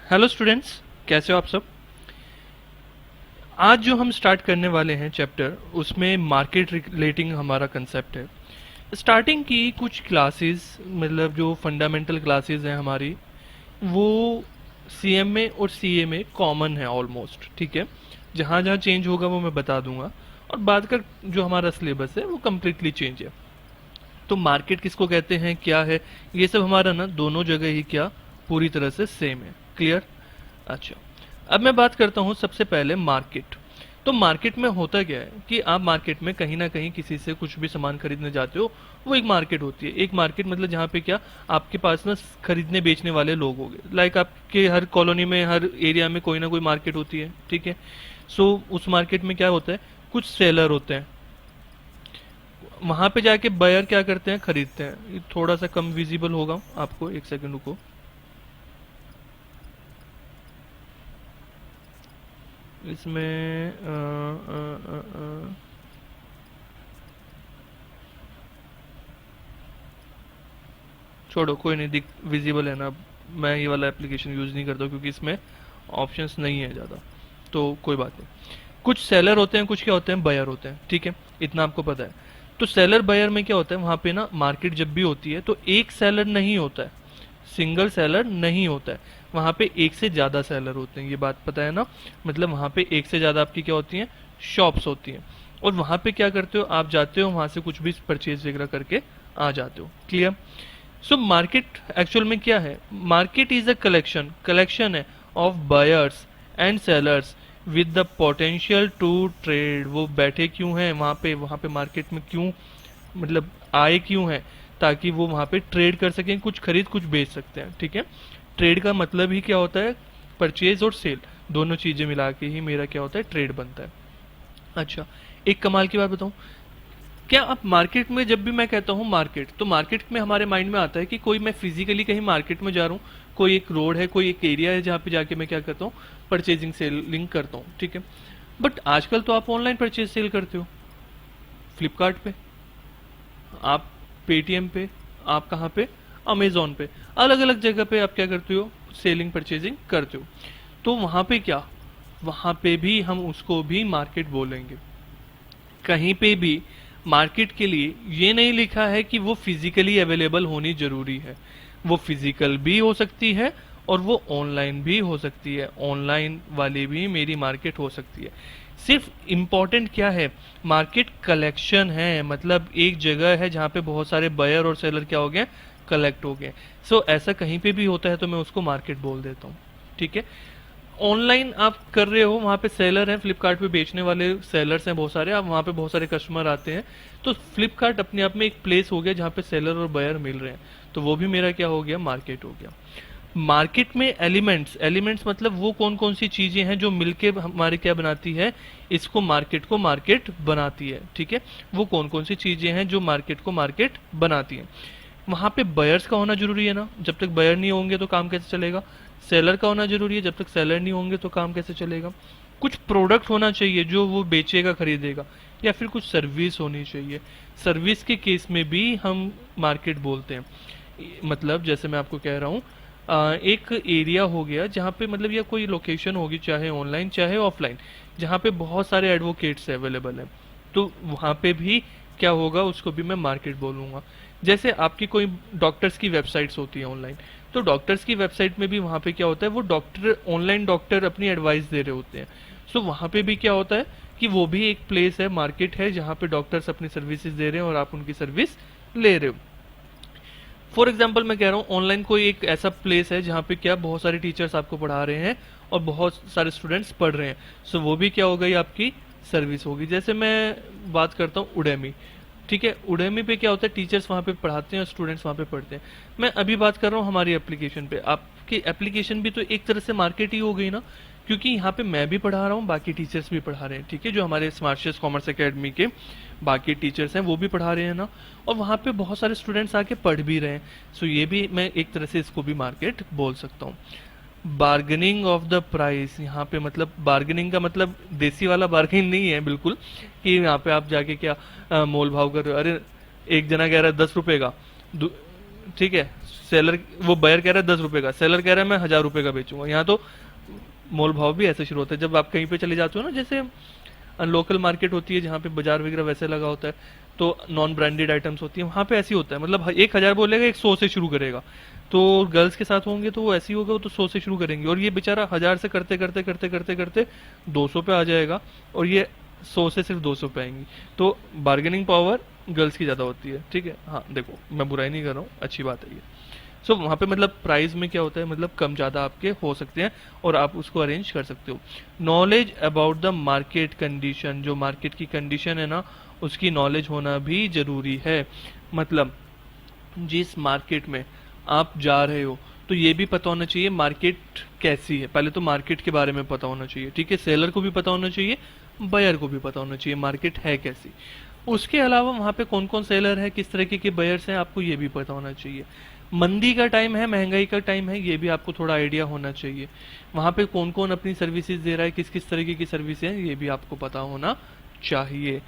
Hello students, कैसे हो आप सब। आज जो हम स्टार्ट करने वाले हैं चैप्टर, उसमें मार्केट रिलेटिंग हमारा कंसेप्ट है। स्टार्टिंग की कुछ क्लासेस, मतलब जो फंडामेंटल क्लासेस हैं हमारी, वो सीएम में और सीए में कॉमन है ऑलमोस्ट, ठीक है। जहाँ जहाँ चेंज होगा वो मैं बता दूंगा, और बाद का जो हमारा सिलेबस है वो कम्प्लीटली चेंज है। तो मार्केट किसको कहते हैं, क्या है, ये सब हमारा ना दोनों जगह ही क्या पूरी तरह से सेम है। क्लियर। अच्छा, अब मैं बात करता हूँ सबसे पहले मार्केट। तो मार्केट में होता क्या है कि आप मार्केट में कहीं ना कहीं किसी से कुछ भी सामान खरीदने जाते हो, वो एक मार्केट होती है। एक मार्केट मतलब जहाँ पे क्या आपके पास ना खरीदने बेचने वाले लोग होंगे। लाइक आपके हर कॉलोनी में, हर एरिया में कोई ना कोई मार्केट होती है, ठीक है। सो उस मार्केट में क्या होता है, कुछ सेलर होते हैं। वहां पे जाके बायर क्या करते हैं, खरीदते हैं। ये थोड़ा सा कम विजिबल होगा आपको, एक सेकंड को। इसमें छोड़ो, कोई नहीं, दिख विजिबल है ना। मैं ये वाला एप्लीकेशन यूज नहीं करता क्योंकि इसमें ऑप्शंस नहीं है ज़्यादा, तो कोई बात नहीं। कुछ सेलर होते हैं, कुछ क्या होते हैं, बायर होते हैं, ठीक है। इतना आपको पता है। तो सेलर बायर में क्या होता है, वहां पे ना मार्केट जब भी होती है तो एक सेलर नहीं होता है, सिंगल सेलर नहीं होता है। वहां पे एक से ज्यादा सेलर होते हैं, ये बात पता है ना। मतलब वहां पे एक से ज्यादा आपकी क्या होती हैं, शॉप्स होती हैं। और वहां पे क्या करते हो, आप जाते हो वहां से कुछ भी परचेज वगैरह करके आ जाते हो। क्लियर। सो मार्केट एक्चुअल में क्या है, मार्केट इज अ कलेक्शन है of buyers and sellers with the potential to trade. वो बैठे क्यों हैं वहां पे मार्केट में क्यों, मतलब आए क्यों हैं, ताकि वो वहां पे ट्रेड कर सकें, कुछ खरीद कुछ बेच सकते हैं, ठीक है। ट्रेड का मतलब ही क्या होता है, परचेज और सेल, दोनों चीजें मिला के ही मेरा क्या होता है, ट्रेड बनता है। अच्छा, एक कमाल की बात बताऊं, क्या आप मार्केट में, जब भी मैं कहता हूँ मार्केट, तो मार्केट में हमारे माइंड में आता है कि कोई मैं फिजिकली कहीं मार्केट में जा रहा हूँ, कोई एक रोड है, कोई एक एरिया है जहाँ पे जाके मैं क्या करता हूँ, परचेजिंग सेलिंग करता हूँ, ठीक है। बट आजकल तो आप ऑनलाइन परचेज सेल करते हो, फ्लिपकार्ट पे, आप पेटीएम पे, आप कहाँ पे, अमेजोन पे, अलग अलग जगह पे आप क्या करते हो, सेलिंग परचेजिंग करते हो। तो वहां पे क्या, वहां पे भी हम उसको भी मार्केट बोलेंगे। कहीं पे भी मार्केट के लिए ये नहीं लिखा है कि वो फिजिकली अवेलेबल होनी जरूरी है। वो फिजिकल भी हो सकती है और वो ऑनलाइन भी हो सकती है, ऑनलाइन वाली भी मेरी मार्केट हो सकती है। सिर्फ इम्पोर्टेंट क्या है, मार्केट कलेक्शन है, मतलब एक जगह है जहाँ पे बहुत सारे बायर और सेलर क्या हो गए, कलेक्ट हो गए। सो ऐसा कहीं पे भी होता है तो मैं उसको मार्केट बोल देता हूँ, ठीक है। ऑनलाइन आप कर रहे हो, वहां पे सेलर हैं, फ्लिपकार्ट पे बेचने वाले सेलर्स हैं बहुत सारे, आप वहां पे बहुत सारे कस्टमर आते हैं। तो फ्लिपकार्ट अपने आप में एक प्लेस हो गया जहाँ पे सेलर और बायर मिल रहे हैं, तो वो भी मेरा क्या हो गया, मार्केट हो गया। मार्केट में एलिमेंट्स, एलिमेंट्स मतलब वो कौन कौन सी चीजें हैं जो मिलके हमारे क्या बनाती है, इसको मार्केट को मार्केट बनाती है, ठीक है। वो कौन कौन सी चीजें हैं जो मार्केट को मार्केट बनाती हैं। वहां पे बायर्स का होना जरूरी है ना, जब तक बायर नहीं होंगे तो काम कैसे चलेगा। सेलर का होना जरूरी है, जब तक सेलर नहीं होंगे तो काम कैसे चलेगा। कुछ प्रोडक्ट होना चाहिए जो वो बेचेगा खरीदेगा, या फिर कुछ सर्विस होनी चाहिए। सर्विस के केस में भी हम मार्केट बोलते हैं। मतलब जैसे मैं आपको कह रहा हूँ, एक एरिया हो गया जहाँ पे, मतलब या कोई लोकेशन होगी, चाहे ऑनलाइन चाहे ऑफलाइन, जहाँ पे बहुत सारे एडवोकेट्स अवेलेबल हैं, तो वहाँ पे भी क्या होगा, उसको भी मैं मार्केट बोलूंगा। जैसे आपकी कोई डॉक्टर्स की वेबसाइट्स होती है ऑनलाइन, तो डॉक्टर्स की वेबसाइट में भी वहाँ पे क्या होता है, वो डॉक्टर, ऑनलाइन डॉक्टर अपनी एडवाइस दे रहे होते हैं। सो वहाँ पे भी क्या होता है कि वो भी एक प्लेस है, मार्केट है, जहाँ पे डॉक्टर्स अपनी सर्विसेज दे रहे हैं और आप उनकी सर्विस ले रहे हो। फॉर एग्जाम्पल मैं कह रहा हूँ, ऑनलाइन कोई एक ऐसा प्लेस है जहाँ पे क्या बहुत सारे टीचर्स आपको पढ़ा रहे हैं और बहुत सारे स्टूडेंट्स पढ़ रहे हैं। सो वो भी क्या हो गई, आपकी सर्विस होगी। जैसे मैं बात करता हूँ उडेमी, ठीक है। उडेमी पे क्या होता है, टीचर्स वहाँ पे पढ़ाते हैं और स्टूडेंट्स वहाँ पे पढ़ते हैं। मैं अभी बात कर रहा हूँ हमारी एप्लीकेशन पे, आपकी एप्लीकेशन भी तो एक तरह से मार्केट ही हो गई ना, क्योंकि यहाँ पे मैं भी पढ़ा रहा हूँ, बाकी टीचर्स भी पढ़ा रहे हैं, ठीक है। जो हमारे स्मार्टशेस कॉमर्स एकेडमी के बाकी टीचर्स हैं वो भी पढ़ा रहे हैं ना, और वहाँ पे बहुत सारे स्टूडेंट्स आके पढ़ भी रहे हैं। सो ये भी मैं एक तरह से इसको भी मार्केट बोल सकता हूँ। बार्गेनिंग ऑफ द प्राइस, यहाँ पे मतलब बार्गेनिंग का मतलब देसी वाला बार्गेनिंग नहीं है बिल्कुल, कि यहाँ पे आप जाके क्या मोल भाव कर रहे हो। अरे एक जना कह रहा है 10 रुपए का, ठीक है, सेलर, वो बायर कह रहा है 10 रुपए का, सेलर कह रहा है मैं 1000 रुपए का बेचूंगा। यहाँ तो मोल भाव भी ऐसे शुरू होता है। जब आप कहीं पे चले जाते हो ना, जैसे लोकल मार्केट होती है जहाँ पे बाजार वगैरह वैसे लगा होता है, तो नॉन ब्रांडेड आइटम्स होती है, वहाँ पे ऐसे ही होता है, मतलब 1,000 बोलेगा, 100 से शुरू करेगा। तो गर्ल्स के साथ होंगे तो वो ऐसे ही होगा, वो तो 100 से शुरू करेंगे, और ये बेचारा 1000 से करते करते करते करते करते 200 पे आ जाएगा, और ये 100 से सिर्फ 200 पे आएंगी। तो बार्गेनिंग पावर गर्ल्स की ज़्यादा होती है, ठीक है। हाँ देखो, मैं बुराई नहीं कर रहा हूँ, अच्छी बात है ये। सो वहाँ पे मतलब प्राइस में क्या होता है, मतलब कम ज़्यादा आपके हो सकते हैं, और आप उसको अरेंज कर सकते हो। Knowledge about the market condition, जो मार्केट की कंडीशन है ना, उसकी नॉलेज होना भी ज़रूरी है। मतलब जिस मार्केट में आप जा रहे हो, तो ये भी पता होना चाहिए मार्केट कैसी है। पहले तो मार्केट के बारे में पता होना चाहिए, ठीक है। सेलर को भी पता होना चाहिए, बायर को भी पता होना चाहिए मार्केट है कैसी। उसके अलावा वहाँ पे कौन कौन सेलर है, किस तरीके के बायर्स हैं, आपको ये भी पता होना चाहिए। मंदी का टाइम है, महंगाई का टाइम है, ये भी आपको थोड़ा आइडिया होना चाहिए। वहाँ पे कौन कौन अपनी सर्विसेज दे रहा है, किस किस तरीके की सर्विस है, ये भी आपको पता होना चाहिए।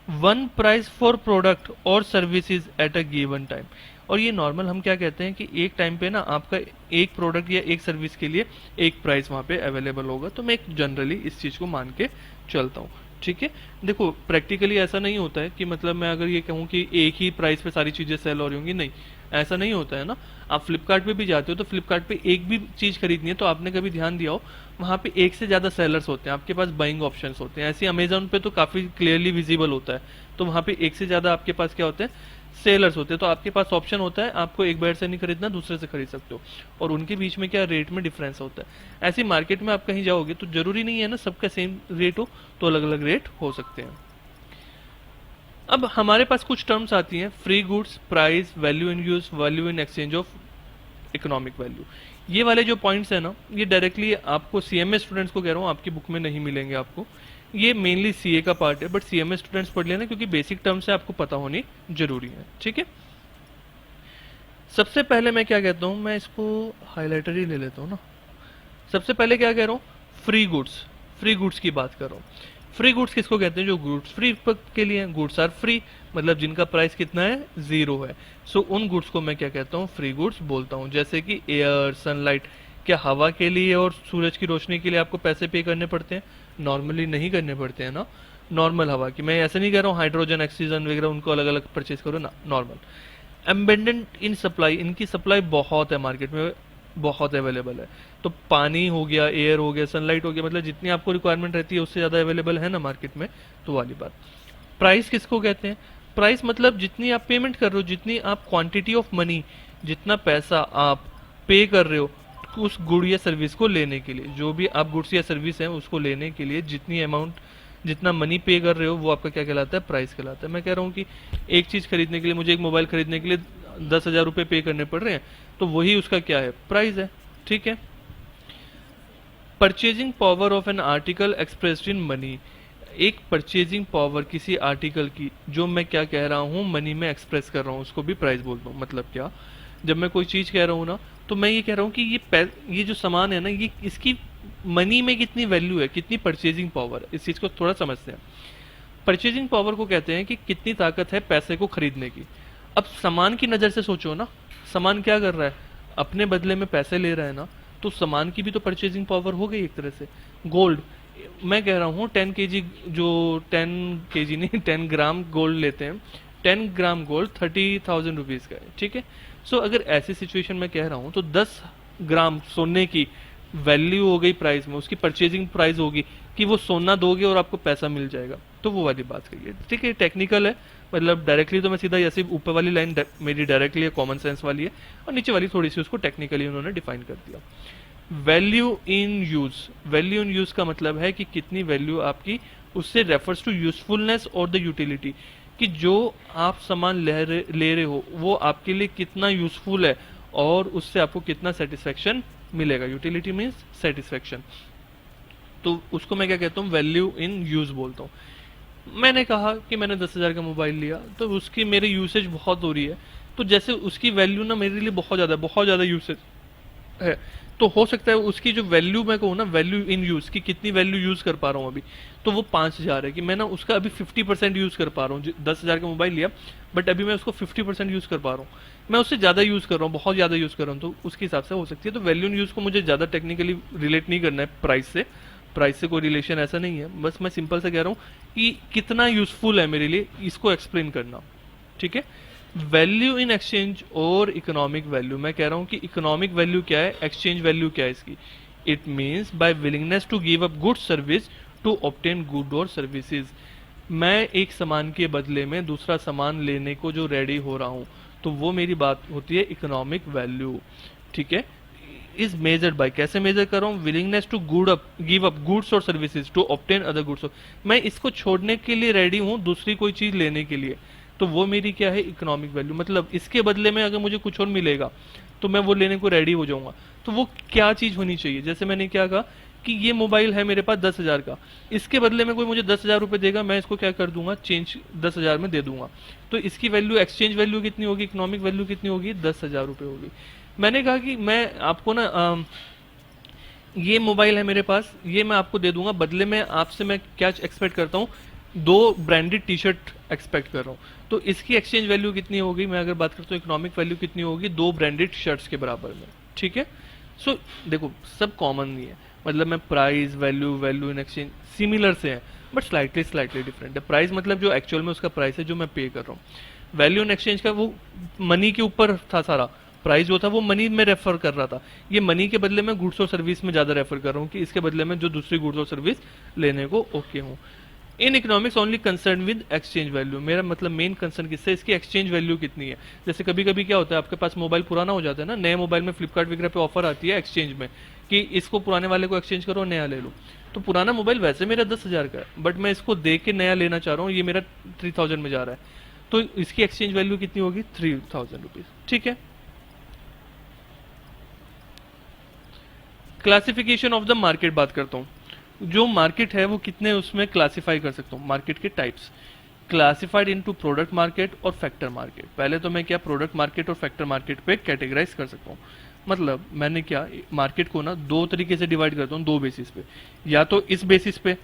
वन प्राइस फॉर प्रोडक्ट और services at a given time. और ये नॉर्मल हम क्या कहते हैं कि एक टाइम पे ना आपका एक प्रोडक्ट या एक सर्विस के लिए एक प्राइस वहाँ पे अवेलेबल होगा। तो मैं जनरली इस चीज़ को मान के चलता हूँ, ठीक है। देखो प्रैक्टिकली ऐसा नहीं होता है कि मतलब मैं अगर ये कहूँ कि एक ही प्राइस पे सारी चीज़ें सेल हो रही होंगी, नहीं, ऐसा नहीं होता है ना। आप फ्लिपकार्ट पे भी जाते हो तो फ्लिपकार्ट पे एक भी चीज़ खरीदनी है तो आपने कभी ध्यान दिया हो, वहाँ पे एक से ज़्यादा सेलर्स होते हैं, आपके पास बाइंग ऑप्शंस होते हैं। ऐसे अमेजोन पे तो काफ़ी क्लियरली विजिबल होता है, तो वहाँ पे एक से ज़्यादा आपके पास क्या होते हैं, सेलर्स होते हैं। तो आपके पास ऑप्शन होता है, आपको एक बायर से नहीं खरीदना, दूसरे से खरीद सकते हो, और उनके बीच में क्या रेट में डिफरेंस होता है। ऐसी मार्केट में आप कहीं जाओगे तो जरूरी नहीं है ना सबका सेम रेट हो, तो अलग अलग रेट हो सकते हैं। अब हमारे पास कुछ टर्म्स आती हैं, free goods, price, value in use, value in exchange of economic value. ये वाले जो पॉइंट्स है ना, ये डायरेक्टली आपको सीएमए स्टूडेंट्स को कह रहा हूँ, आपकी बुक में नहीं मिलेंगे आपको। ये मेनली सीए का पार्ट है, बट सीएमए स्टूडेंट्स पढ़ लेना, क्योंकि बेसिक टर्म्स है आपको पता होनी जरूरी है, ठीक है। सबसे पहले मैं क्या कहता हूँ, मैं इसको हाईलाइटर ही ले लेता हूँ ना। सबसे पहले क्या कह रहा हूँ, फ्री गुड्स, फ्री गुड्स की बात कर रहा हूँ। फ्री गुड्स किसको कहते हैं, जो गुड्स फ्री के लिए हैं, गुड्स आर फ्री, मतलब जिनका प्राइस कितना है, 0 है। सो उन गुड्स को मैं क्या कहता हूँ, फ्री गुड्स बोलता हूँ। जैसे कि एयर, सनलाइट, क्या हवा के लिए और सूरज की रोशनी के लिए आपको पैसे पे करने पड़ते हैं? नॉर्मली नहीं करने पड़ते हैं ना। नॉर्मल हवा की, मैं ऐसे नहीं कह रहा हूँ हाइड्रोजन, ऑक्सीजन वगैरह उनको अलग अलग परचेज करो ना, नॉर्मल। एम्बेंडेंट इन सप्लाई, इनकी सप्लाई बहुत है मार्केट में, बहुत अवेलेबल है। तो पानी हो गया, एयर हो गया, सनलाइट हो गया, मतलब जितनी आपको रिक्वायरमेंट रहती है उससे ज़्यादा अवेलेबल है ना मार्केट में, तो वाली बात। प्राइस किसको कहते हैं? प्राइस मतलब जितनी आप पेमेंट कर रहे हो, जितनी आप क्वांटिटी ऑफ मनी, जितना पैसा आप पे कर रहे हो उस गुड या सर्विस को लेने के लिए, जो भी आप गुड्स या सर्विस है उसको लेने के लिए जितनी अमाउंट, जितना मनी पे कर रहे हो, वो आपका क्या कहलाता है, प्राइस कहलाता है। मैं कह रहा हूँ कि एक चीज़ खरीदने के लिए, मुझे एक मोबाइल खरीदने के लिए 10,000 रुपये पे करने पड़ रहे हैं, तो वही उसका क्या है, प्राइस है, ठीक है। Purchasing power of an article expressed in money, एक परचेजिंग पावर किसी आर्टिकल की, जो मैं क्या कह रहा हूँ, मनी में एक्सप्रेस कर रहा हूँ, उसको भी प्राइस बोलता हूँ। मतलब क्या, जब मैं कोई चीज़ कह रहा हूँ ना, तो मैं ये कह रहा हूँ कि ये जो सामान है ना, ये इसकी मनी में कितनी वैल्यू है, कितनी परचेजिंग पावर है, इस चीज़ को थोड़ा समझते हैं। परचेजिंग पावर को कहते हैं कि कितनी ताकत है पैसे को खरीदने की। अब सामान की नज़र से सोचो ना, सामान क्या कर रहा है, अपने बदले में पैसे ले रहा है ना, तो सामान की भी तो परचेजिंग पावर हो गई एक तरह से। गोल्ड, मैं कह रहा हूँ 10 kg, जो 10 kg नहीं 10 ग्राम गोल्ड लेते हैं, 10 ग्राम गोल्ड 30,000 रुपीज़ का है, ठीक है। सो अगर ऐसी सिचुएशन में कह रहा हूँ, तो 10 ग्राम सोने की वैल्यू हो गई प्राइस में, उसकी परचेजिंग प्राइस होगी कि वो सोना दोगे और आपको पैसा मिल जाएगा, तो वो वाली बात कही है, ठीक है। टेक्निकल है, मतलब डायरेक्टली तो मैं सीधा ऐसे ऊपर वाली लाइन मेरी डायरेक्टली है, कॉमन सेंस वाली है, और नीचे वाली थोड़ी सी उसको टेक्निकली उन्होंने डिफाइन कर दिया। Value in use, value in use का मतलब है कि कितनी वैल्यू आपकी, उससे रेफर्स टू यूजफुलनेस और द यूटिलिटी, कि जो आप सामान ले रहे हो वो आपके लिए कितना यूजफुल है और उससे आपको कितना सेटिस्फेक्शन मिलेगा। यूटिलिटी मीन्स सेटिस्फेक्शन, तो उसको मैं क्या कहता हूँ, वैल्यू इन यूज बोलता हूँ। मैंने कहा कि मैंने 10,000 का मोबाइल लिया, तो उसकी मेरी यूसेज बहुत हो रही है, तो जैसे उसकी वैल्यू ना मेरे लिए बहुत ज़्यादा यूसेज है, तो हो सकता है उसकी जो वैल्यू मैं कहूँ ना, वैल्यू इन यूज की कितनी वैल्यू यूज कर पा रहा हूँ अभी, तो वो 5,000 है कि मैं ना उसका अभी 50% यूज कर पा रहा हूँ। 10,000 का मोबाइल लिया, बट अभी मैं उसको 50% यूज कर पा रहा हूँ, मैं उससे ज्यादा यूज कर रहा हूँ, बहुत ज्यादा यूज कर रहा हूँ, तो उसके हिसाब से हो सकती है। तो वैल्यू इन यूज को मुझे ज्यादा टेक्निकली रिलेट नहीं करना है प्राइस से, प्राइस से कोई रिलेशन ऐसा नहीं है, बस मैं सिंपल से कह रहा हूँ कि कितना यूजफुल है मेरे लिए इसको एक्सप्लेन करना। ठीक है। वैल्यू इन एक्सचेंज और इकोनॉमिक वैल्यू, मैं कह रहा हूं कि इकोनॉमिक वैल्यू क्या है, एक्सचेंज वैल्यू क्या है इसकी। It means by willingness to give up good service to obtain good और सर्विसेज। मैं एक सामान के बदले में दूसरा सामान लेने को जो रेडी हो रहा हूं, तो वो मेरी बात होती है इकोनॉमिक वैल्यू। ठीक है। इज मेजर्ड बाय, कैसे मेजर कर रहा हूँ, willingness to good up give up goods और services to obtain other goods. मैं इसको छोड़ने के लिए रेडी हूँ दूसरी कोई चीज लेने के लिए, तो वो मेरी क्या है, इकोनॉमिक वैल्यू। मतलब इसके बदले में अगर मुझे कुछ और मिलेगा तो मैं वो लेने को रेडी हो जाऊंगा। तो वो क्या चीज होनी चाहिए, जैसे मैंने क्या कहा कि ये मोबाइल है मेरे पास 10,000 का, इसके बदले में कोई मुझे 10,000 रुपए देगा, मैं इसको क्या कर दूंगा, चेंज 10,000 में दे दूंगा। तो इसकी वैल्यू, एक्सचेंज वैल्यू कितनी होगी, इकोनॉमिक वैल्यू कितनी होगी, 10,000 रुपए होगी। मैंने कहा कि मैं आपको ना ये मोबाइल है मेरे पास, ये मैं आपको दे दूंगा, बदले में आपसे मैं क्या एक्सपेक्ट करता हूँ, 2 ब्रांडेड टी शर्ट एक्सपेक्ट कर रहा हूँ। तो इसकी एक्सचेंज वैल्यू कितनी होगी, मैं अगर बात करता हूँ इकोनॉमिक वैल्यू कितनी होगी, 2 ब्रांडेड शर्ट्स के बराबर में। ठीक है। सो देखो सब कॉमन नहीं है, मतलब मैं price value, value in exchange similar से है, बट स्लाइटली स्लाइटली डिफरेंट है। प्राइस मतलब जो एक्चुअल में उसका प्राइस है जो मैं पे कर रहा हूँ, वैल्यू इन एक्सचेंज का वो मनी के ऊपर था सारा, प्राइस जो था वो मनी में रेफर कर रहा था, ये मनी के बदले में गुड्स और सर्विस में ज्यादा रेफर कर रहा हूँ कि इसके बदले में जो दूसरी गुड्स और सर्विस लेने को ओके हूँ। In economics only concern with exchange value, मेरा मतलब मेन कंसर्न किससे, इसकी एक्सचेंज वैल्यू कितनी है। जैसे कभी कभी क्या होता है, आपके पास मोबाइल पुराना हो जाता है ना, नए मोबाइल में फ्लिपकार्ट वगैरह पे ऑफर आती है एक्सचेंज में कि इसको पुराने वाले को एक्सचेंज करो, नया ले लो। तो पुराना मोबाइल वैसे मेरा 10,000 का है, बट मैं इसको दे के नया लेना चाह रहा हूँ, ये मेरा 3,000 में जा रहा है, तो इसकी एक्सचेंज वैल्यू कितनी होगी, 3,000 रुपीज। ठीक है। क्लासिफिकेशन ऑफ द मार्केट बात करता हूँ, जो मार्केट है वो कितने उसमें क्लासिफाई कर सकता हूँ, मार्केट के types classified into product market और फैक्टर मार्केट। पहले तो मैं क्या प्रोडक्ट मार्केट और फैक्टर मार्केट पे कैटेगराइज कर सकता हूँ। मतलब मैंने क्या मार्केट को ना 2 तरीके से डिवाइड करता हूँ, 2 बेसिस पे, या तो इस बेसिस पे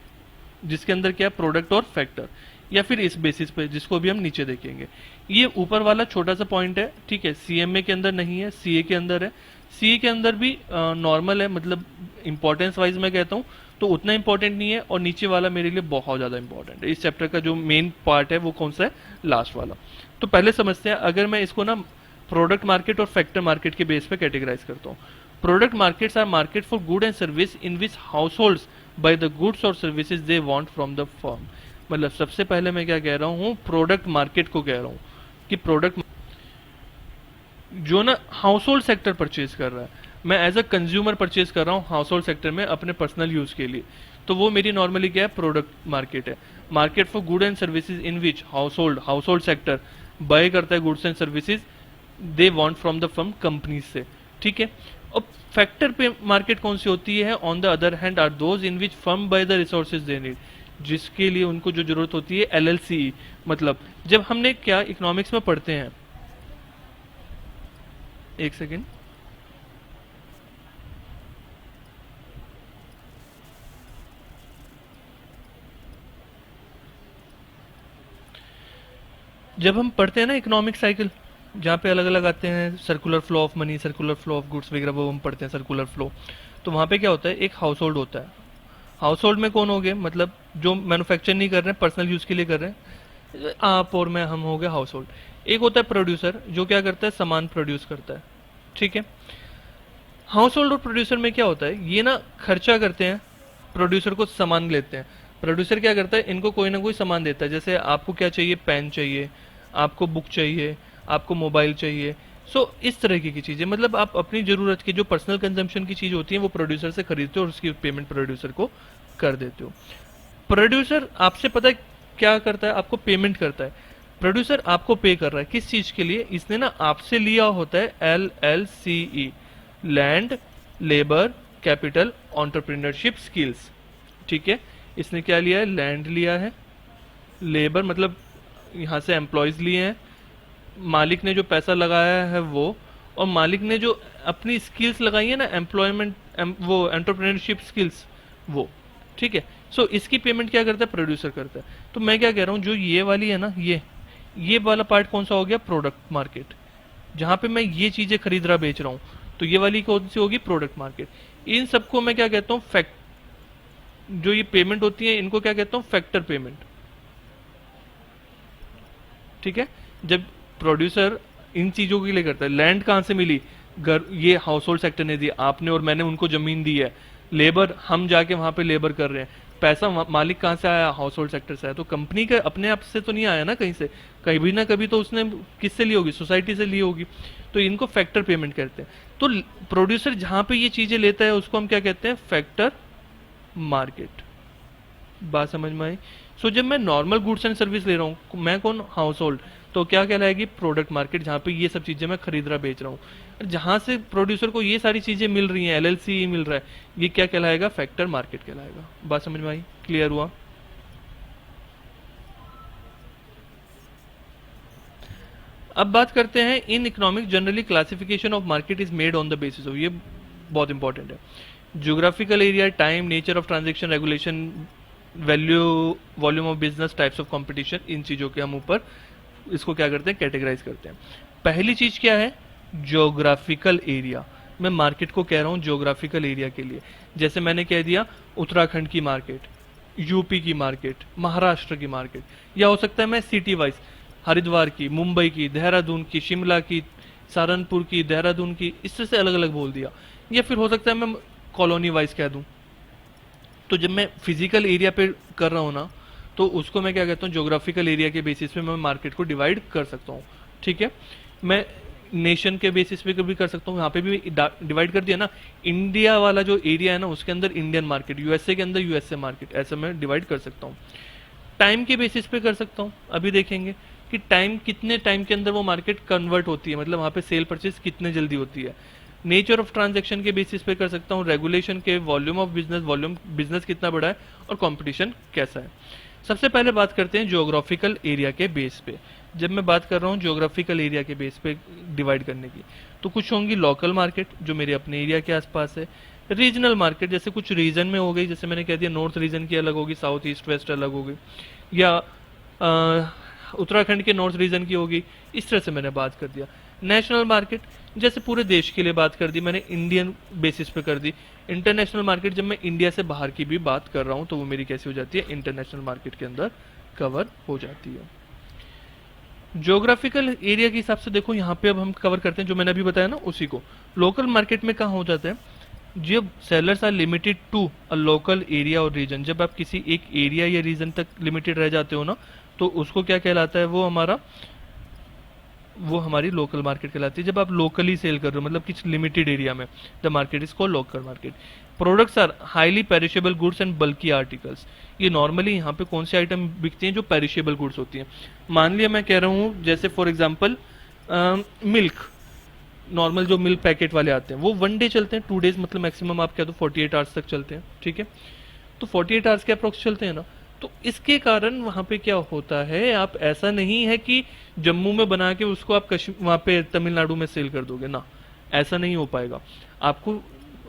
जिसके अंदर क्या प्रोडक्ट और फैक्टर, या फिर इस बेसिस पे जिसको भी हम नीचे देखेंगे। ये ऊपर वाला छोटा सा पॉइंट है, ठीक है, सीएमए के अंदर नहीं है, सीए के अंदर है। सीए के अंदर भी नॉर्मल है, मतलब इंपॉर्टेंस वाइज मैं कहता हूँ तो उतना इंपॉर्टेंट नहीं है, और नीचे वाला मेरे लिए बहुत ज्यादा इंपॉर्टेंट है। इस चैप्टर का जो मेन पार्ट है वो कौन सा है, लास्ट वाला। तो पहले समझते हैं, अगर मैं इसको ना प्रोडक्ट मार्केट और फैक्टर मार्केट के बेस पे कैटेगराइज करता हूँ। Product markets are market for good and service in which households buy the goods और services they want from the firm. मतलब सबसे पहले मैं क्या कह रहा हूँ, प्रोडक्ट मार्केट को कह रहा हूँ कि प्रोडक्ट जो ना हाउस होल्ड सेक्टर परचेज कर रहा है, मैं एज अ कंज्यूमर परचेज कर रहा हूँ हाउस होल्ड सेक्टर में अपने पर्सनल यूज के लिए, तो वो मेरी नॉर्मली क्या है, प्रोडक्ट मार्केट है। Market for good and services in which house hold sector bye करता है goods and services they want from the firm, company से। ठीक है। अब फैक्टर पे मार्केट कौन सी होती है, on the other hand are those in which firm buy the resources they need, जिसके लिए उनको जो जरूरत होती है, एलएलसी। मतलब जब हमने क्या इकोनॉमिक्स में पढ़ते हैं, एक सेकेंड, जब हम पढ़ते हैं ना इकोनॉमिक साइकिल, जहाँ पे अलग अलग आते हैं, circular flow of money, circular flow of goods वगैरह, वो हम पढ़ते हैं सर्कुलर फ्लो। तो वहाँ पे क्या होता है, एक हाउस होल्ड होता है। हाउस होल्ड में कौन हो गए, मतलब जो मैन्युफैक्चर नहीं कर रहे हैं, पर्सनल यूज के लिए कर रहे हैं, आप और मैं, हम हो गए हाउस होल्ड। एक होता है प्रोड्यूसर, जो क्या करता है, सामान प्रोड्यूस करता है। ठीक है। हाउस होल्ड और प्रोड्यूसर में क्या होता है, ये ना खर्चा करते हैं, प्रोड्यूसर को सामान लेते हैं। प्रोड्यूसर क्या करता है, इनको कोई ना कोई सामान देता है, जैसे आपको क्या चाहिए, पेन चाहिए, आपको बुक चाहिए, आपको मोबाइल चाहिए। इस तरह की चीजें, मतलब आप अपनी जरूरत की जो पर्सनल कंजम्पशन की चीज होती है वो प्रोड्यूसर से खरीदते हो और उसकी पेमेंट प्रोड्यूसर को कर देते हो। प्रोड्यूसर आपसे पता है क्या करता है, आपको पेमेंट करता है। प्रोड्यूसर आपको पे कर रहा है किस चीज के लिए, इसने ना आपसे लिया होता है LLCE, land, labour, capital, entrepreneurship, skills. ठीक है। इसने क्या लिया है, लैंड लिया है, लेबर मतलब यहाँ से एम्प्लॉयज लिए हैं, मालिक ने जो पैसा लगाया है वो, और मालिक ने जो अपनी स्किल्स लगाई है ना, एम्प्लॉयमेंट, वो एंटरप्रेन्योरशिप स्किल्स, वो, ठीक है। सो इसकी पेमेंट क्या करता है, प्रोड्यूसर करता है। तो मैं क्या कह रहा हूँ, जो ये वाली है ना, ये वाला पार्ट कौन सा हो गया, प्रोडक्ट मार्केट, जहां पे मैं ये चीजें खरीद रहा बेच रहा हूँ, तो ये वाली कौन सी होगी, प्रोडक्ट मार्केट। इन सबको मैं क्या कहता हूँ, फैक्ट, जो ये पेमेंट होती है इनको क्या कहता हूँ, फैक्टर पेमेंट, ठीक है। जब प्रोड्यूसर इन चीजों के लिए करता है, लैंड कहाँ से मिली, घर, ये हाउस होल्ड सेक्टर ने दिया, आपने और मैंने उनको जमीन दी है, लेबर हम जाके वहां पे लेबर कर रहे हैं, पैसा मालिक कहाँ से आया, हाउस होल्ड सेक्टर से आया। तो कंपनी का अपने आप से तो नहीं आया ना, कहीं से, कभी ना कभी तो उसने किससे ली होगी, सोसाइटी से ली होगी। तो इनको फैक्टर पेमेंट कहते हैं। तो प्रोड्यूसर जहां पे ये चीजें लेता है उसको हम क्या कहते हैं, फैक्टर मार्केट। बात समझ में आई। सो जब मैं नॉर्मल गुड्स एंड सर्विस ले रहा हूँ, मैं कौन, हाउस होल्ड, तो क्या कहलाएगी, प्रोडक्ट मार्केट, जहाँ पे ये सब चीजें मैं खरीद रहा बेच रहा हूँ। जहां से प्रोड्यूसर को ये सारी चीजें मिल रही हैं, एलएलसी मिल रहा है, ये क्या कहलाएगा, फैक्टर मार्केट कहलाएगा। बात समझ में आई, क्लियर हुआ। अब बात करते हैं in economics generally classification of market is made on the basis of, ये बहुत इंपॉर्टेंट है, geographical area, time, nature of transaction, regulation, value, volume of business, types of competition, इन चीजों के हम ऊपर इसको क्या करते हैं, कैटेगराइज करते हैं। पहली चीज क्या है, ज्योग्राफिकल एरिया। मैं मार्केट को कह रहा हूं ज्योग्राफिकल एरिया के लिए। जैसे मैंने कह दिया उत्तराखंड की मार्केट, यूपी की मार्केट, महाराष्ट्र की मार्केट, या हो सकता है मैं सिटी वाइज, हरिद्वार की, मुंबई की, देहरादून की, शिमला की, सहारनपुर की, देहरादून की, इस तरह से अलग अलग बोल दिया। या फिर हो सकता है मैं कॉलोनी वाइज कह दूं। तो जब मैं फिजिकल एरिया पे कर रहा हूँ ना, तो उसको मैं क्या कहता हूँ, ज्योग्राफिकल एरिया के बेसिस पे मैं मार्केट को डिवाइड कर सकता हूँ, ठीक है। मैं नेशन के बेसिस पे भी कर सकता हूँ, यहाँ पे भी डिवाइड कर दिया ना। इंडिया वाला जो एरिया है ना, उसके अंदर इंडियन मार्केट, यूएसए के अंदर यूएसए मार्केट, ऐसा मैं डिवाइड कर सकता हूँ। टाइम के बेसिस पे कर सकता हूँ, अभी देखेंगे कि टाइम, कितने टाइम के अंदर वो मार्केट कन्वर्ट होती है, मतलब वहाँ पे सेल परचेज कितने जल्दी होती है। नेचर ऑफ ट्रांजैक्शन के बेसिस पे कर सकता हूँ, रेगुलेशन के, volume of business, volume business कितना बड़ा है, और कंपटीशन कैसा है। सबसे पहले बात करते हैं ज्योग्राफिकल एरिया के बेस पे। जब मैं बात कर रहा हूँ ज्योग्राफिकल एरिया के बेस पे डिवाइड करने की, तो कुछ होंगी लोकल मार्केट जो मेरे अपने एरिया के आसपास है, रीजनल मार्केट जैसे कुछ रीजन में हो गई, जैसे मैंने कह दिया नॉर्थ रीजन की अलग होगी, साउथ ईस्ट वेस्ट अलग होगी, या उत्तराखंड के नॉर्थ रीजन की होगी, इस तरह से मैंने बात कर दिया। नेशनल मार्केट जैसे पूरे देश के लिए बात कर दी मैंने, इंडियन बेसिस पे कर दी। इंटरनेशनल मार्केट जब मैं इंडिया से बाहर की भी बात कर रहा हूँ तो वो मेरी कैसी हो जाती है, इंटरनेशनल मार्केट के अंदर कवर हो जाती है। ज्योग्राफिकल एरिया के हिसाब से देखो यहाँ पे अब हम कवर करते हैं जो मैंने अभी बताया ना उसी को। लोकल मार्केट में कहाँ हो जाता है, जब sellers are limited to a local area और रीजन, जब आप किसी एक एरिया या रीजन तक लिमिटेड रह जाते हो ना, तो उसको क्या कहलाता है, वो हमारी लोकल मार्केट कहलाती है। जब आप लोकली सेल कर रहे हो मतलब किसी लिमिटेड एरिया में, the market is called local market. Products are highly perishable goods and bulky articles. ये नॉर्मली यहाँ पे कौन सी आइटम बिकती हैं, जो पेरिशेबल गुड्स होती हैं। मान लिया मैं कह रहा हूँ जैसे फॉर एग्जांपल मिल्क, नॉर्मल जो मिल्क पैकेट वाले आते हैं वो 1 डे चलते हैं, 2 डेज मतलब मैक्सिमम आप कह दो 48 आवर्स तक चलते हैं, ठीक है। तो 48 आवर्स के अप्रोक्स चलते हैं ना, तो इसके कारण वहां पे क्या होता है, आप ऐसा नहीं है कि जम्मू में बना के उसको आप वहां पे तमिलनाडु में सेल कर दोगे ना, ऐसा नहीं हो पाएगा। आपको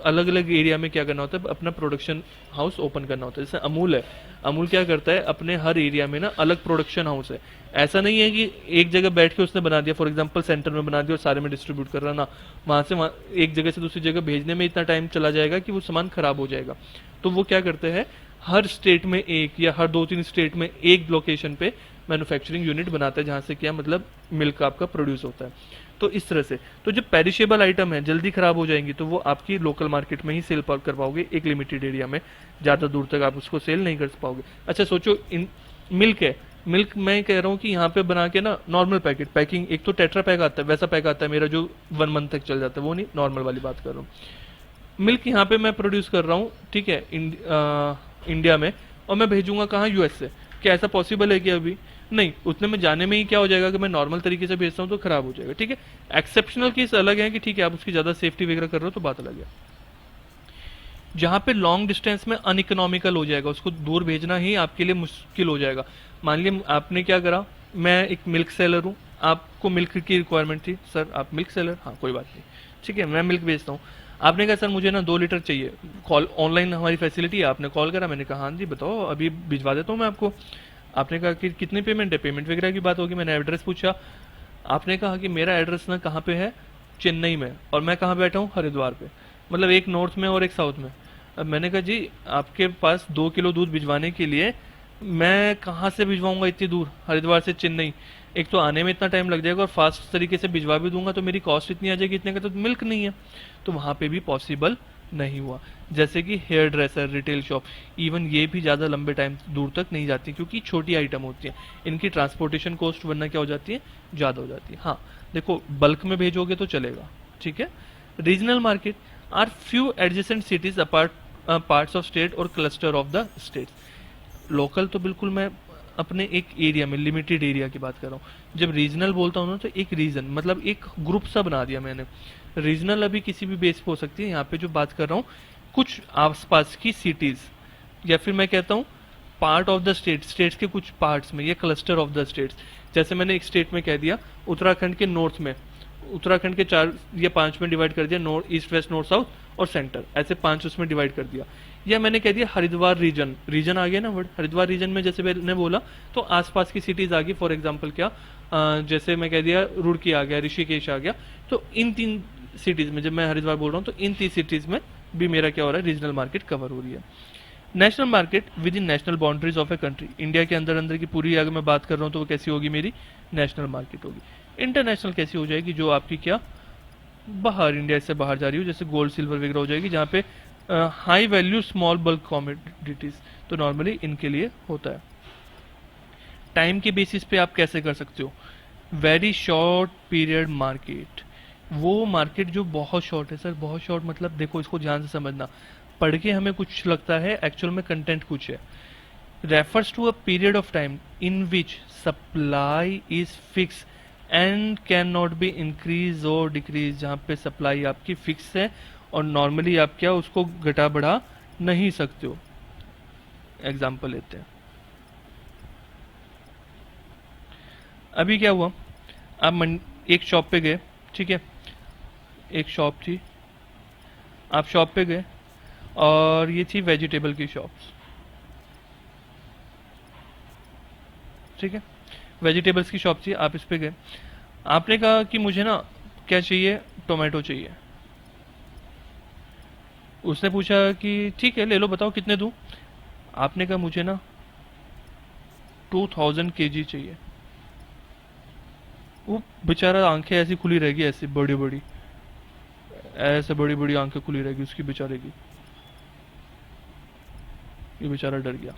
अलग अलग एरिया में क्या करना होता है, अपना प्रोडक्शन हाउस ओपन करना होता है। जैसे अमूल है, अमूल क्या करता है, अपने हर एरिया में ना अलग प्रोडक्शन हाउस है। ऐसा नहीं है कि एक जगह बैठ के उसने बना दिया, फॉर एग्जांपल सेंटर में बना दिया और सारे में डिस्ट्रीब्यूट कर रहा ना, वहां से एक जगह से दूसरी जगह भेजने में इतना टाइम चला जाएगा कि वो सामान खराब हो जाएगा। तो वो क्या करते हैं, हर स्टेट में एक या हर 2-3 स्टेट में एक लोकेशन पे मैन्युफैक्चरिंग यूनिट बनाता है, जहां से क्या मतलब मिल्क आपका प्रोड्यूस होता है। तो इस तरह से, तो जो पेरिशेबल आइटम है जल्दी खराब हो जाएंगी तो वो आपकी लोकल मार्केट में ही सेल कर पाओगे, एक लिमिटेड एरिया में, ज्यादा दूर तक आप उसको सेल नहीं कर पाओगे। अच्छा सोचो, इन मिल्क है, मिल्क मैं कह रहा हूँ कि यहाँ पे बना के ना नॉर्मल पैकेट, पैकिंग एक तो टेट्रा पैक आता है, वैसा पैक आता है मेरा जो 1 मंथ तक चल जाता है, वो नहीं, नॉर्मल वाली बात कर रहा हूँ। मिल्क यहाँ पे मैं प्रोड्यूस कर रहा हूँ, ठीक है, इंडिया में, और मैं भेजूंगा कहाँ, यूएस से। क्या ऐसा पॉसिबल है कि अभी नहीं, उतने में जाने में ही क्या हो जाएगा कि मैं नॉर्मल तरीके से भेजता हूँ तो खराब हो जाएगा, ठीक है। एक्सेप्शनल केस अलग है कि ठीक है आप उसकी ज्यादा सेफ्टी वगैरह कर रहे हो तो बात अलग है। जहां पे लॉन्ग डिस्टेंस में अनइकोनॉमिकल हो जाएगा, उसको दूर भेजना ही आपके लिए मुश्किल हो जाएगा। मान लिया आपने क्या करा, मैं एक मिल्क सेलर हूँ, आपको मिल्क की रिक्वायरमेंट थी, सर आप मिल्क सेलर, हाँ कोई बात नहीं, ठीक है मैं मिल्क बेचता हूँ। आपने कहा सर मुझे ना 2 लीटर चाहिए, कॉल ऑनलाइन हमारी फैसिलिटी है, आपने कॉल करा, मैंने कहा हाँ जी बताओ अभी भिजवा देता हूँ मैं आपको। आपने कहा कि कितनी पेमेंट है, पेमेंट वगैरह की बात होगी, मैंने एड्रेस पूछा। आपने कहा कि मेरा एड्रेस ना कहाँ पे है, चेन्नई में, और मैं कहाँ बैठा हूँ, हरिद्वार पे, मतलब एक नॉर्थ में और एक साउथ में। अब मैंने कहा जी आपके पास 2 किलो दूध भिजवाने के लिए मैं कहाँ से भिजवाऊंगा इतनी दूर, हरिद्वार से चेन्नई, एक तो आने में इतना टाइम लग जाएगा और फास्ट तरीके से भिजवा भी दूंगा तो मेरी कॉस्ट इतनी आ जाएगी, इतने का तो मिल्क नहीं है। तो वहां पे भी पॉसिबल नहीं हुआ। जैसे कि hairdresser, retail shop, even ये भी ज़्यादा लंबे टाइम दूर तक नहीं जाती क्योंकि छोटी आइटम होती है, इनकी ट्रांसपोर्टेशन कॉस्ट वरना क्या हो जाती है, ज़्यादा हो जाती है। हाँ देखो बल्क में भेजोगे तो चलेगा, ठीक है। Regional market are few adjacent cities apart parts of state और cluster of the states. Local तो बिल्कुल मैं अपने एक एरिया में, लिमिटेड एरिया की बात कर रहा हूँ। जब रीजनल बोलता हूँ ना तो एक रीजन मतलब एक ग्रुप सा बना दिया मैंने। रीजनल अभी किसी भी बेस पे हो सकती है, यहाँ पे जो बात कर रहा हूँ कुछ आसपास की सिटीज, या फिर मैं कहता हूँ part of the state, states के कुछ पार्ट्स में, या क्लस्टर ऑफ द स्टेट्स। जैसे मैंने एक स्टेट में कह दिया उत्तराखंड के नॉर्थ में, उत्तराखंड के 4 या 5 में डिवाइड कर दिया, north east west north south और सेंटर, ऐसे 5 उसमें डिवाइड कर दिया। या मैंने कह दिया हरिद्वार रीजन, रीजन आ गया ना वर्ड, हरिद्वार रीजन में जैसे मैंने बोला तो आसपास की सिटीज आ गई। फॉर एग्जाम्पल क्या जैसे मैं कह दिया रुड़की आ गया, ऋषिकेश आ गया, तो इन 3 सिटीज में, जब मैं हरिद्वार बोल रहा हूँ तो इन 3 सिटीज में भी मेरा क्या हो रहा है, रीजनल मार्केट कवर हो रही है। National market with in national boundaries of a country, India के अंदर अंदर की पूरी अगर मैं बात कर रहा हूँ तो वो कैसी होगी, मेरी नेशनल मार्केट होगी। इंटरनेशनल कैसी हो जाएगी, जो आपकी क्या बाहर, इंडिया से बाहर जा रही हो, जैसे गोल्ड सिल्वर वगैरह हो जाएगी, जहाँ पे high value small bulk commodities, तो नॉर्मली इनके लिए होता है। टाइम के बेसिस पे आप कैसे कर सकते हो, वेरी शॉर्ट पीरियड मार्केट, वो मार्केट जो बहुत शॉर्ट है। सर बहुत शॉर्ट मतलब देखो इसको ध्यान से समझना, पढ़ के हमें कुछ लगता है, एक्चुअल में कंटेंट कुछ है। Refers to a period of time in which supply is fix and can not be increase और डिक्रीज, जहाँ पे सप्लाई आपकी फिक्स है और नॉर्मली आप क्या उसको घटा बढ़ा नहीं सकते हो। एग्जाम्पल लेते हैं, अभी क्या हुआ, आप एक शॉप पे गए, ठीक है, एक शॉप थी, आप शॉप पे गए और ये थी वेजिटेबल की शॉप्स, ठीक है, वेजिटेबल्स की शॉप थी, आप इस पे गए, आपने कहा कि मुझे ना क्या चाहिए, टोमेटो चाहिए। उसने पूछा कि ठीक है ले लो, बताओ कितने दूं। आपने कहा मुझे ना 2000 kg चाहिए। वो बेचारा आंखें ऐसी खुली रहेगी, ऐसी बड़ी बड़ी, ऐसे बड़ी बड़ी आंखें खुली रहेगी उसकी बेचारे की। ये बेचारा डर गया,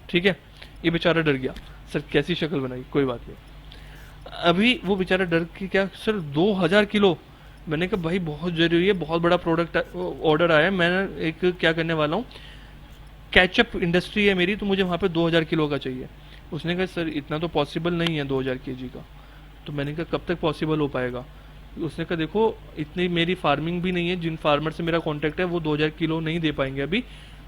ठीक है, ये बेचारा डर गया। सर कैसी शक्ल बनाई, कोई बात नहीं। अभी वो बेचारा डर के क्या, सर 2000 किलो। मैंने कहा भाई बहुत जरूरी है, बहुत बड़ा प्रोडक्ट ऑर्डर आया है, मैं एक क्या करने वाला हूँ, कैचअप इंडस्ट्री है मेरी, तो मुझे वहाँ पे 2000 किलो का चाहिए। उसने कहा सर इतना तो पॉसिबल नहीं है 2000 kg का। तो मैंने कहा कब तक पॉसिबल हो पाएगा। उसने कहा देखो इतनी मेरी फार्मिंग भी नहीं है, जिन फार्मर से मेरा कॉन्टेक्ट है वो 2000 किलो नहीं दे पाएंगे अभी,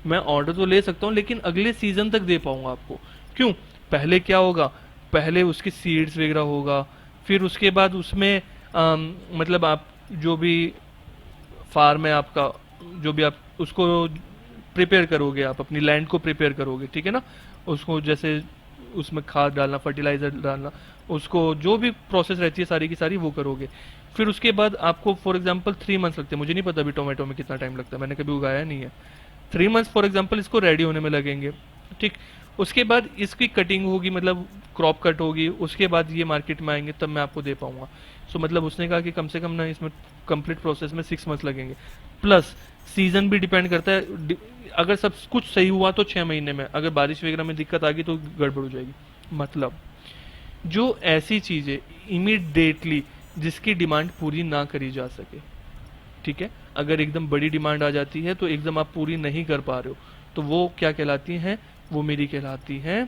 मैं ऑर्डर तो ले सकता हूँ लेकिन अगले सीजन तक दे पाऊंगा आपको। क्यों, पहले क्या होगा, पहले उसकी सीड्स वगैरह होगा, फिर उसके बाद उसमें मतलब आप जो भी फार्म है आपका, जो भी आप उसको प्रिपेयर करोगे, आप अपनी लैंड को प्रिपेयर करोगे, ठीक है ना, उसको जैसे उसमें खाद डालना, फर्टिलाइजर डालना, उसको जो भी प्रोसेस रहती है सारी की सारी वो करोगे। फिर उसके बाद आपको फॉर एग्जांपल 3 मंथ्स लगते हैं, मुझे नहीं पता अभी टोमेटो में कितना टाइम लगता है, मैंने कभी उगाया नहीं है। 3 मंथ्स फॉर एग्जांपल इसको रेडी होने में लगेंगे, ठीक। उसके बाद इसकी कटिंग होगी, मतलब क्रॉप कट होगी, उसके बाद ये मार्केट में आएंगे तब मैं आपको दे पाऊंगा। सो मतलब उसने कहा कि कम से कम ना इसमें कंप्लीट प्रोसेस में 6 मंथ्स लगेंगे। प्लस सीजन भी डिपेंड करता है, अगर सब कुछ सही हुआ तो 6 महीने में, अगर बारिश वगैरह में दिक्कत आ गई तो गड़बड़ हो जाएगी। मतलब जो ऐसी चीजें इमीडिएटली जिसकी डिमांड पूरी ना करी जा सके, ठीक है, अगर एकदम बड़ी डिमांड आ जाती है तो एकदम आप पूरी नहीं कर पा रहे हो, तो वो क्या कहलाती हैं, वो मेरी कहलाती हैं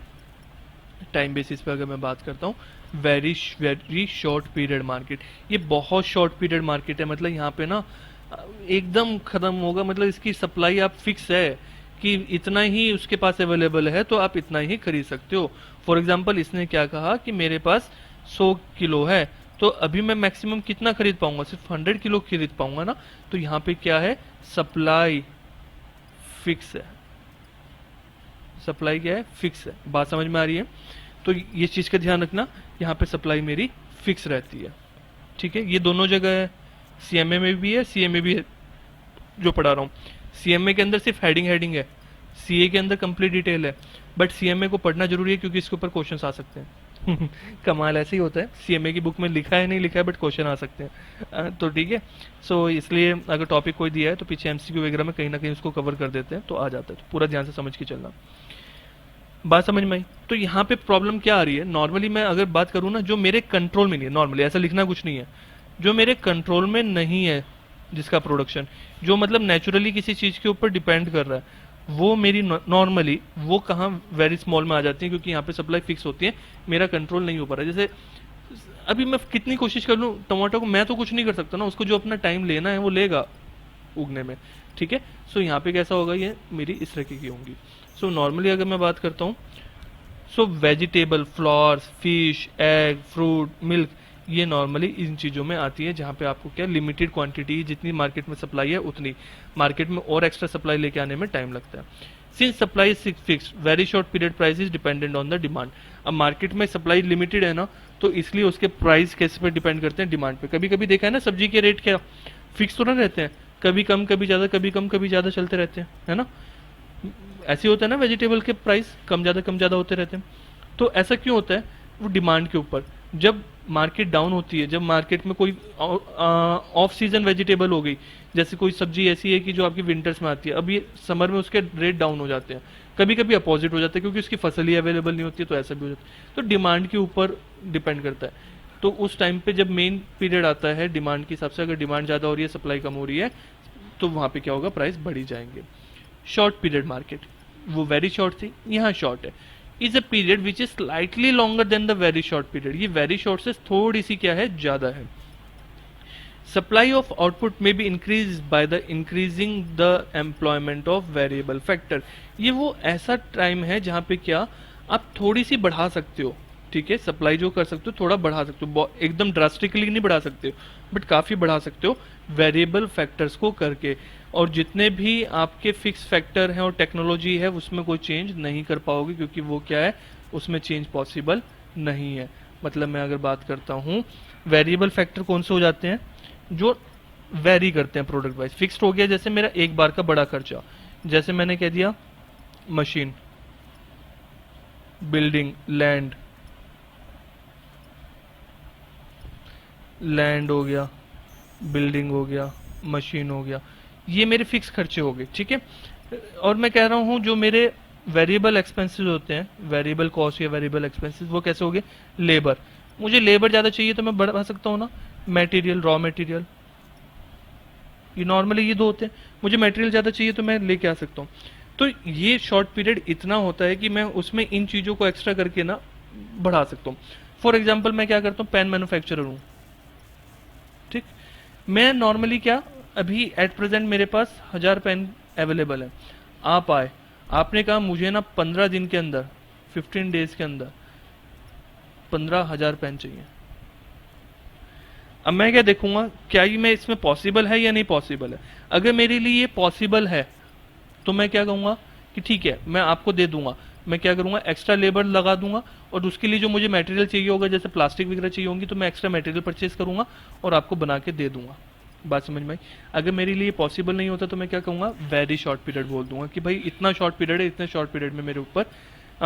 टाइम बेसिस पे अगर मैं बात करता हूँ very very short period market. ये बहुत शॉर्ट पीरियड मार्केट है, मतलब यहाँ पे ना एकदम खत्म होगा, मतलब इसकी सप्लाई आप फिक्स है कि इतना ही उसके पास अवेलेबल है तो आप इतना ही खरीद सकते हो। फॉर एग्जाम्पल इसने क्या कहा कि मेरे पास 100 किलो है, तो अभी मैं मैक्सिमम कितना खरीद पाऊंगा, सिर्फ 100 किलो खरीद पाऊंगा ना। तो यहाँ पे क्या है, सप्लाई फिक्स है। सप्लाई क्या है, फिक्स है। बात समझ में आ रही है? तो ये चीज का ध्यान रखना, यहाँ पे सप्लाई मेरी फिक्स रहती है। ठीक है, ये दोनों जगह है, सीएमए में भी है, सीए में भी है जो पढ़ा रहा हूँ। सीएमए के अंदर सिर्फ हेडिंग हेडिंग है, सीए के अंदर कंप्लीट डिटेल है। बट सीएमए को पढ़ना जरूरी है क्योंकि इसके ऊपर क्वेश्चन आ सकते हैं। कमाल ऐसे ही होता है, सीएमए की बुक में लिखा है नहीं लिखा है बट क्वेश्चन आ सकते हैं। तो ठीक है, सो इसलिए अगर टॉपिक कोई दिया है तो पीछे एमसीक्यू वगैरह में कहीं ना कहीं उसको कवर कर देते हैं तो आ जाता है। तो पूरा ध्यान से समझ के चलना। बात समझ में आई? तो यहाँ पे प्रॉब्लम क्या आ रही है, नॉर्मली मैं अगर बात करूँ ना, जो मेरे कंट्रोल में नहीं है, नॉर्मली ऐसा लिखना कुछ नहीं है, जो मेरे कंट्रोल में नहीं है जिसका प्रोडक्शन, जो मतलब नेचुरली किसी चीज के ऊपर डिपेंड कर रहा है, वो मेरी नॉर्मली वो कहाँ वेरी स्मॉल में आ जाती है, क्योंकि यहाँ पे सप्लाई फिक्स होती है, मेरा कंट्रोल नहीं हो पा रहा है। जैसे अभी मैं कितनी कोशिश कर लूँ टमाटो को, मैं तो कुछ नहीं कर सकता ना, उसको जो अपना टाइम लेना है वो लेगा उगने में। ठीक है, सो यहाँ पे कैसा होगा, ये मेरी इस तरह की होंगी। सो नॉर्मली अगर मैं बात करता हूँ, so vegetable, flowers, fish, egg, fruit, milk, ये नॉर्मली इन चीज़ों में आती है जहाँ पे आपको क्या लिमिटेड क्वांटिटी, जितनी मार्केट में सप्लाई है उतनी, मार्केट में और एक्स्ट्रा सप्लाई लेके आने में टाइम लगता है। Since supply is fixed, very short period price is dependent on the demand. अब मार्केट में सप्लाई लिमिटेड है ना, तो इसलिए उसके प्राइस कैसे पे डिपेंड करते हैं, डिमांड पे। कभी कभी देखा है ना, सब्जी के रेट क्या फिक्स तो ना रहते हैं, कभी कम कभी ज्यादा, कभी कम कभी ज्यादा चलते रहते हैं, है ना। ऐसे होता है ना, वेजिटेबल के प्राइस कम ज्यादा होते रहते हैं। तो ऐसा क्यों होता है, वो डिमांड के ऊपर। जब मार्केट डाउन होती है, जब मार्केट में कोई ऑफ सीजन वेजिटेबल हो गई, जैसे कोई सब्जी ऐसी है कि जो आपकी विंटर्स में आती है, अब ये समर में उसके रेट डाउन हो जाते हैं, कभी कभी अपोजिट हो जाता है क्योंकि उसकी फसल ही अवेलेबल नहीं होती है, तो ऐसा भी हो जाता है। तो डिमांड के ऊपर डिपेंड करता है। तो उस टाइम पे जब मेन पीरियड आता है डिमांड के हिसाब से, अगर डिमांड ज़्यादा हो रही है, सप्लाई कम हो रही है, तो वहाँ पे क्या होगा, प्राइस बढ़ी जाएंगे। शॉर्ट पीरियड मार्केट, वो वेरी शॉर्ट थी, यहाँ शॉर्ट है, is a period which is slightly longer than the very short period. ये वेरी शॉर्ट से थोड़ी सी क्या है, ज्यादा है। सप्लाई ऑफ आउटपुट में be increase by the increasing the employment of variable factor. ये वो ऐसा टाइम है जहां पे क्या आप थोड़ी सी बढ़ा सकते हो। ठीक है, सप्लाई जो कर सकते हो थोड़ा बढ़ा सकते हो, एकदम ड्रास्टिकली नहीं बढ़ा सकते हो, बट काफी बढ़ा सकते हो वेरिएबल फैक्टर्स को करके। और जितने भी आपके फिक्स फैक्टर हैं और टेक्नोलॉजी है उसमें कोई चेंज नहीं कर पाओगे, क्योंकि वो क्या है, उसमें चेंज पॉसिबल नहीं है। मतलब मैं अगर बात करता हूँ, वेरिएबल फैक्टर कौन से हो जाते हैं, जो वेरी करते हैं प्रोडक्ट वाइज। फिक्स्ड हो गया जैसे मेरा एक बार का बड़ा खर्चा, जैसे मैंने कह दिया मशीन, बिल्डिंग, लैंड हो गया, बिल्डिंग हो गया, मशीन हो गया, ये मेरे फिक्स खर्चे हो गए। ठीक है, और मैं कह रहा हूँ जो मेरे वेरिएबल एक्सपेंसेस होते हैं, वेरिएबल कॉस्ट या वेरिएबल एक्सपेंसेस, वो कैसे हो गए, लेबर, मुझे लेबर ज़्यादा चाहिए तो मैं बढ़ा सकता हूँ ना, मटेरियल, रॉ मटेरियल, ये नॉर्मली ये दो होते हैं, मुझे मटेरियल ज़्यादा चाहिए तो मैं लेके आ सकता हूँ। तो ये शॉर्ट पीरियड इतना होता है कि मैं उसमें इन चीज़ों को एक्स्ट्रा करके ना बढ़ा सकता हूँ। फॉर एग्जाम्पल मैं क्या करता हूँ, पेन मैन्युफैक्चरर हूँ, ठीक, मैं नॉर्मली क्या, अभी एट प्रेजेंट मेरे पास 1000 पेन अवेलेबल है। आप आए, आपने कहा मुझे ना 15 दिन के अंदर, 15 डेज के अंदर 15,000 पेन चाहिए। अब मैं क्या देखूंगा, क्या ये मैं इसमें पॉसिबल है या नहीं पॉसिबल है। अगर मेरे लिए ये पॉसिबल है तो मैं क्या कहूँगा कि ठीक है मैं आपको दे दूंगा। मैं क्या करूंगा, एक्स्ट्रा लेबर लगा दूंगा, और उसके लिए जो मुझे मटेरियल चाहिए होगा, जैसे प्लास्टिक वगैरह चाहिए होंगी, तो मैं एक्स्ट्रा मटेरियल परचेज करूंगा और आपको बना के दे दूंगा। बात समझ में आई? अगर मेरे लिए पॉसिबल नहीं होता तो मैं क्या कहूँगा, वेरी शॉर्ट पीरियड बोल दूंगा कि भाई इतना शॉर्ट पीरियड है, इतने शॉर्ट पीरियड में मेरे ऊपर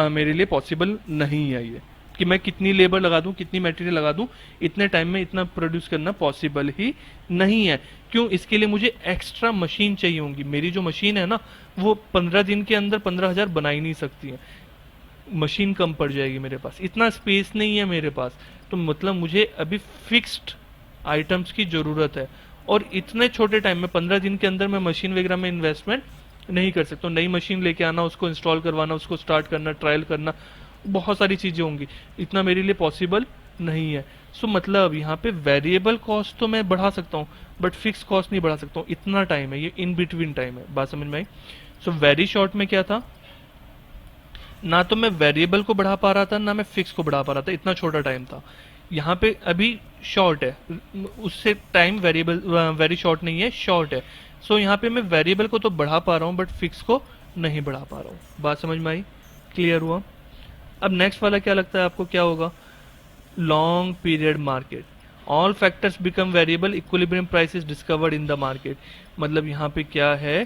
मेरे लिए पॉसिबल नहीं है ये, कि मैं कितनी लेबर लगा दूं, कितनी मटेरियल लगा दूं, इतने टाइम में इतना प्रोड्यूस करना पॉसिबल ही नहीं है। क्यों, इसके लिए मुझे एक्स्ट्रा मशीन चाहिए होंगी। मेरी जो मशीन है ना, वो 15 दिन के अंदर 15,000 बना ही नहीं सकती है, मशीन कम पड़ जाएगी मेरे पास, इतना स्पेस नहीं है मेरे पास। तो मतलब मुझे अभी फिक्स्ड आइटम्स की जरूरत है, और इतने छोटे टाइम में 15 दिन के अंदर मैं मशीन वगैरह में इन्वेस्टमेंट नहीं कर सकता। नई मशीन लेके आना, उसको इंस्टॉल करवाना, उसको स्टार्ट करना, ट्रायल करना, बहुत सारी चीजें होंगी, इतना मेरे लिए पॉसिबल नहीं है। सो मतलब यहाँ पे वेरिएबल कॉस्ट तो मैं बढ़ा सकता हूँ, बट फिक्स कॉस्ट नहीं बढ़ा सकता हूँ। इतना टाइम है, ये इन बिटवीन टाइम है। बात समझ में आई? सो वेरी शॉर्ट में क्या था, ना तो मैं वेरिएबल को बढ़ा पा रहा था ना मैं फिक्स को बढ़ा पा रहा था, इतना छोटा टाइम था। यहाँ पे अभी शॉर्ट है, उससे टाइम वेरिएबल वेरी शॉर्ट नहीं है, शॉर्ट है। सो यहाँ पे मैं वेरिएबल को तो बढ़ा पा रहा हूँ बट फिक्स को नहीं बढ़ा पा रहा हूँ। बात समझ में आई, क्लियर हुआ? अब नेक्स्ट वाला क्या लगता है आपको क्या होगा? Long period market, all factors become variable, equilibrium price is discovered in the market. मतलब यहाँ पे क्या है,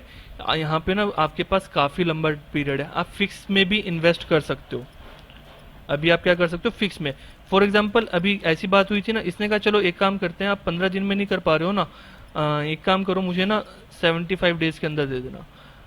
यहाँ पे ना आपके पास काफी लंबा पीरियड है, आप फिक्स में भी इन्वेस्ट कर सकते हो। अभी आप क्या कर सकते हो, फिक्स में। फॉर एग्जाम्पल अभी ऐसी बात हुई थी ना, इसने कहा चलो एक काम करते हैं, आप 15 दिन में नहीं कर पा रहे हो ना, एक काम करो मुझे ना 75 डेज के अंदर दे देना।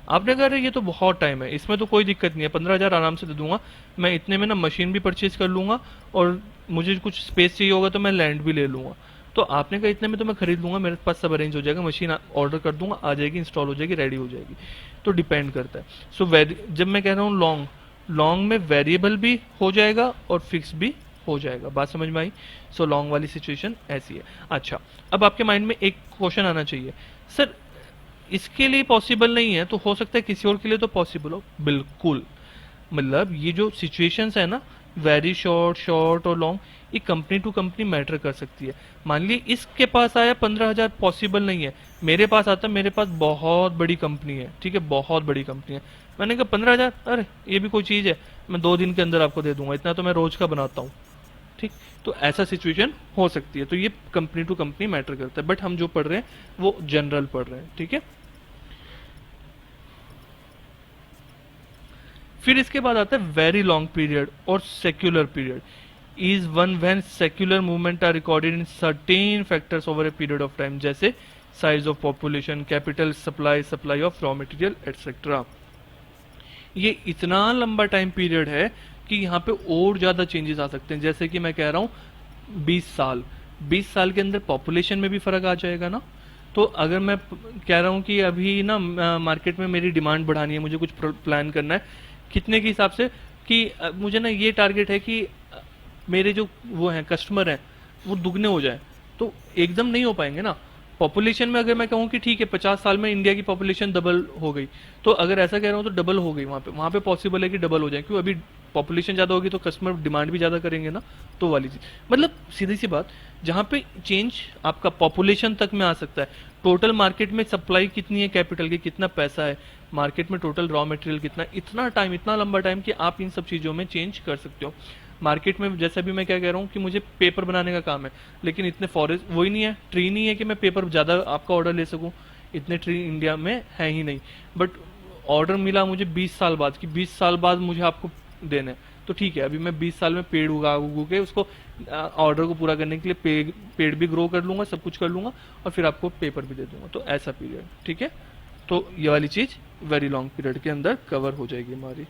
आपने कहा ये तो बहुत टाइम है, इसमें तो कोई दिक्कत नहीं है, 15,000 आराम से दे दूंगा, मैं इतने में ना मशीन भी परचेज कर लूंगा और मुझे कुछ स्पेस चाहिए होगा तो मैं लैंड भी ले लूंगा। तो आपने कहा इतने में तो मैं खरीद लूंगा, मेरे पास सब अरेंज हो जाएगा, मशीन ऑर्डर कर दूंगा, आ जाएगी, इंस्टॉल हो जाएगी, रेडी हो जाएगी। तो डिपेंड करता है। सो जब मैं कह रहा हूँ लॉन्ग, लॉन्ग में वेरिएबल भी हो जाएगा और फिक्स भी हो जाएगा। बात समझ में आई? सो लॉन्ग वाली सिचुएशन ऐसी है। अच्छा, अब आपके माइंड में एक क्वेश्चन आना चाहिए, सर इसके लिए पॉसिबल नहीं है तो हो सकता है किसी और के लिए तो पॉसिबल हो। बिल्कुल, मतलब ये जो सिचुएशंस है ना, वेरी शॉर्ट, शॉर्ट और लॉन्ग, ये कंपनी टू कंपनी मैटर कर सकती है। मान ली इसके पास आया 15,000 पॉसिबल नहीं है, मेरे पास आता, मेरे पास बहुत बड़ी कंपनी है, ठीक है, बहुत बड़ी कंपनी है, मैंने कहा 15,000, अरे ये भी कोई चीज है, मैं 2 दिन के अंदर आपको दे दूंगा, इतना तो मैं रोज का बनाता हूँ। ठीक, तो ऐसा सिचुएशन हो सकती है। तो ये कंपनी टू कंपनी मैटर करता है, बट हम जो पढ़ रहे हैं वो जनरल पढ़ रहे हैं, ठीक है। फिर इसके बाद आता है वेरी लॉन्ग पीरियड और secular period. Is one when secular movement are recorded in certain factors over a period of time, जैसे size of population, capital supply, supply of raw material etcetera. ये इतना लंबा टाइम पीरियड है कि यहाँ पे और ज्यादा चेंजेस आ सकते हैं। जैसे कि मैं कह रहा हूँ 20 साल, 20 साल के अंदर पॉपुलेशन में भी फर्क आ जाएगा ना। तो अगर मैं कह रहा हूँ कि अभी ना मार्केट में मेरी डिमांड बढ़ानी है, मुझे कुछ प्लान करना है, कितने के हिसाब से कि मुझे ना ये टारगेट है कि मेरे जो वो हैं कस्टमर हैं वो दुगने हो जाए, तो एकदम नहीं हो पाएंगे ना। पॉपुलेशन में अगर मैं कहूँ कि ठीक है 50 साल में इंडिया की पॉपुलेशन डबल हो गई, तो अगर ऐसा कह रहा हूँ तो डबल हो गई, वहाँ पे पॉसिबल है कि डबल हो जाए, क्यों, अभी पॉपुलेशन ज्यादा होगी तो कस्टमर डिमांड भी ज्यादा करेंगे ना। तो वाली चीज, मतलब सीधी सी बात, जहाँ पे चेंज आपका पॉपुलेशन तक में आ सकता है, टोटल मार्केट में सप्लाई कितनी है कैपिटल की, कितना पैसा है मार्केट में, टोटल रॉ मटेरियल कितना, इतना टाइम, इतना लंबा टाइम कि आप इन सब चीजों में चेंज कर सकते हो। मार्केट में जैसे भी मैं क्या कह रहा हूँ कि मुझे पेपर बनाने का काम है, लेकिन इतने फॉरेस्ट वही नहीं है, ट्री नहीं है कि मैं पेपर ज्यादा आपका ऑर्डर ले सकूं, इतने ट्री इंडिया में है ही नहीं। बट ऑर्डर मिला मुझे 20 साल बाद, कि 20 साल बाद मुझे आपको देना है, तो ठीक है, अभी मैं 20 साल में पेड़ उगा उगू के उसको ऑर्डर को पूरा करने के लिए पेड़ भी ग्रो कर लूंगा, सब कुछ कर लूंगा, और फिर आपको पेपर भी दे दूंगा। तो ऐसा पीरियड, ठीक है। तो ये वाली चीज वेरी लॉन्ग पीरियड के अंदर कवर हो जाएगी हमारी।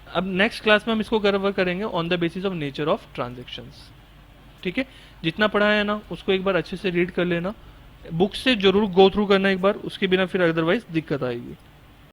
अब नेक्स्ट क्लास में हम इसको कवर करेंगे on the basis of nature of transactions, ठीक है। जितना पढ़ा है ना उसको एक बार अच्छे से रीड कर लेना, बुक से जरूर गो थ्रू करना एक बार, उसके बिना फिर अदरवाइज दिक्कत आएगी।